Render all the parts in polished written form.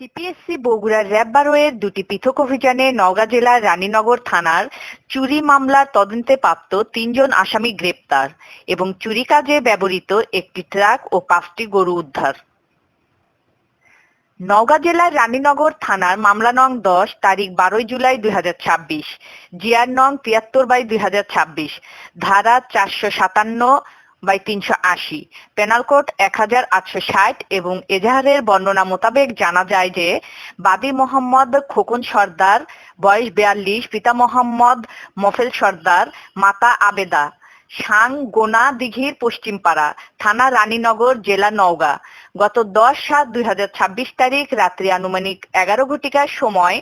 CPSC বগুড়ার RAB 12-এর দুটি পৃথক অভিযানে নওগাঁ জেলার রানীনগর থানার চুরি মামলার তদন্তে প্রাপ্ত ৩ জন আসামি গ্রেপ্তার এবং চুরি কাজে ব্যবহৃত একটি ট্রাক ও ৫টি গরু উদ্ধার। নওগাঁ জেলার রানীনগর থানার মামলা নং ১০ তারিখ ১২ জুলাই ২০২৬, জিআর নং ৭৩/২০২৬, ধারা ৪৫৭/৩৮, পেনাল কোড ১৮৬০ এবং এজাহারের বর্ণনা মোতাবেক জানা যায় যে বাদী মোহাম্মদ খোকন সর্দার, বয়স ৪২, পিতা মোহাম্মদ মফেল সর্দার, মাতা আবেদা, সাং গোনা দিঘির পশ্চিমপাড়া, থানা রানীনগর, জেলা নওগাঁ, গত ১০/৭/২০২৬ তারিখ রাত্রি আনুমানিক ১১ ঘটিকার সময়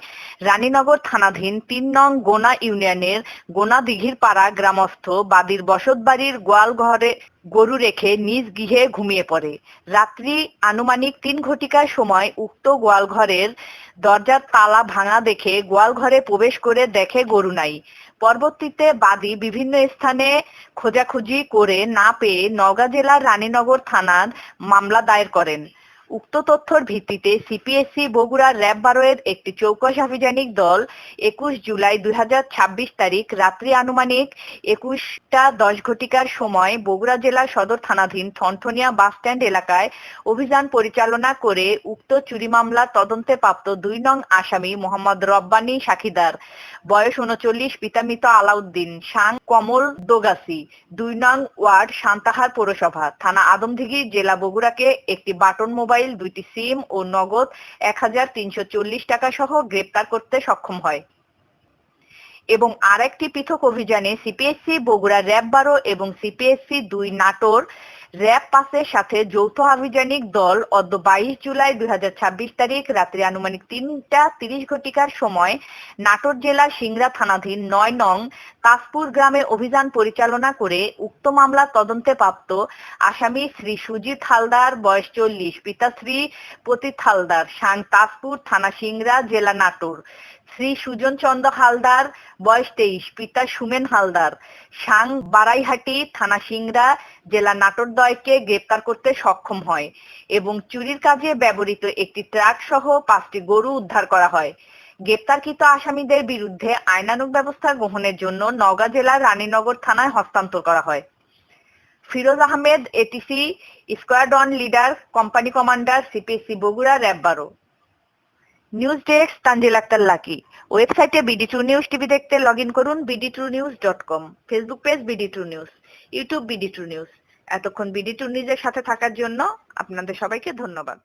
রানীনগর থানাধীন ৩ নং গোনা ইউনিয়নের গোনা দিঘির পাড়া গ্রামস্থ বাদীর বসতবাড়ির গোয়াল ঘরে গরু রেখে নিজ গৃহে ঘুমিয়ে পড়ে। রাত্রি আনুমানিক ৩ ঘটিকার সময় উক্ত গোয়াল ঘরের দরজার তালা ভাঙা দেখে গোয়াল ঘরে প্রবেশ করে দেখে গরু নাই। পরবর্তীতে বাদী বিভিন্ন স্থানে খোঁজাখুঁজি করে না পেয়ে নওগাঁ জেলার রানীনগর থানার মামলা দায়ের করেন। উক্ত তথ্যের ভিত্তিতে সিপিএসসি বগুড়ার র্যাব 12-এর একটি চৌকস আভিযানিক দল ২১ জুলাই ২০২৬ তারিখ রাত্রি আনুমানিক ২১টা ১০ ঘটিকার সময় বগুড়া জেলার সদর থানাধীন ঠনঠনিয়া বাসস্ট্যান্ড এলাকায় অভিযান পরিচালনা করে উক্ত চুরি মামলার তদন্তে প্রাপ্ত ২ নং আসামি মোহাম্মদ রব্বানী সাক্ষীদার, বয়স ৩৯, পিতা মৃত আলাউদ্দিন, সাং কমল দোগাছি, ২ নং ওয়ার্ড, সান্তাহার পৌরসভা, থানা আদমদীঘি, জেলা বগুড়াকে একটি বাটন মোবাইল, ২টি সিম ও নগদ ১৩৪০ টাকা সহ গ্রেপ্তার করতে সক্ষম হয়। এবং আরেকটি পৃথক অভিযানে সিপিএসসি বগুড়া র্যাব ১২ এবং সিপিএসসি ২ নাটোর র্যাব ৫-এর সাথে যৌথ আভিযানিক দল অদ্য ২২ জুলাই ২০২৬ তারিখ রাত্রি আনুমানিক ৩টা ৩০ ঘটিকার সময় নাটোর জেলার সিংড়া থানাধীন ৯ নং তাজপুর গ্রামে অভিযান পরিচালনা করে উক্ত মামলার তদন্তে প্রাপ্ত আসামি শ্রী সুজিত হালদার, বয়স ৪০, পিতা শ্রী পতিত হালদার, সাং তাজপুর, থানা সিংড়া, জেলা নাটোর, শ্রী সুজন চন্দ্র হালদার, বয়স ২৩, পিতা সুমেন হালদার, সাং বারাইহাটি, থানা সিংড়া, জেলা নাটোর দ্বয়কে গ্রেপ্তার করতে সক্ষম হয় এবং চুরির কাজে ব্যবহৃত একটি ট্রাক সহ ৫টি গরু উদ্ধার করা হয়। গ্রেপ্তারকৃত আসামিদের বিরুদ্ধে আইনানুগ ব্যবস্থা গ্রহণের জন্য নওগাঁ জেলার রানীনগর থানায় হস্তান্তর করা হয়। Firoz Ahmed, ATC, squadron leader, company commander, CPSC Bogura, RAB ১২। News desk Tanzil Akter Lucky. ওয়েবসাইটে বিডি2 নিউজ টিভি দেখতে লগইন করুন bd2news.com, Facebook page BD two news, YouTube BD two news. এতক্ষণ বিডি2 নিউজের সাথে থাকার জন্য আপনাদের সবাইকে ধন্যবাদ।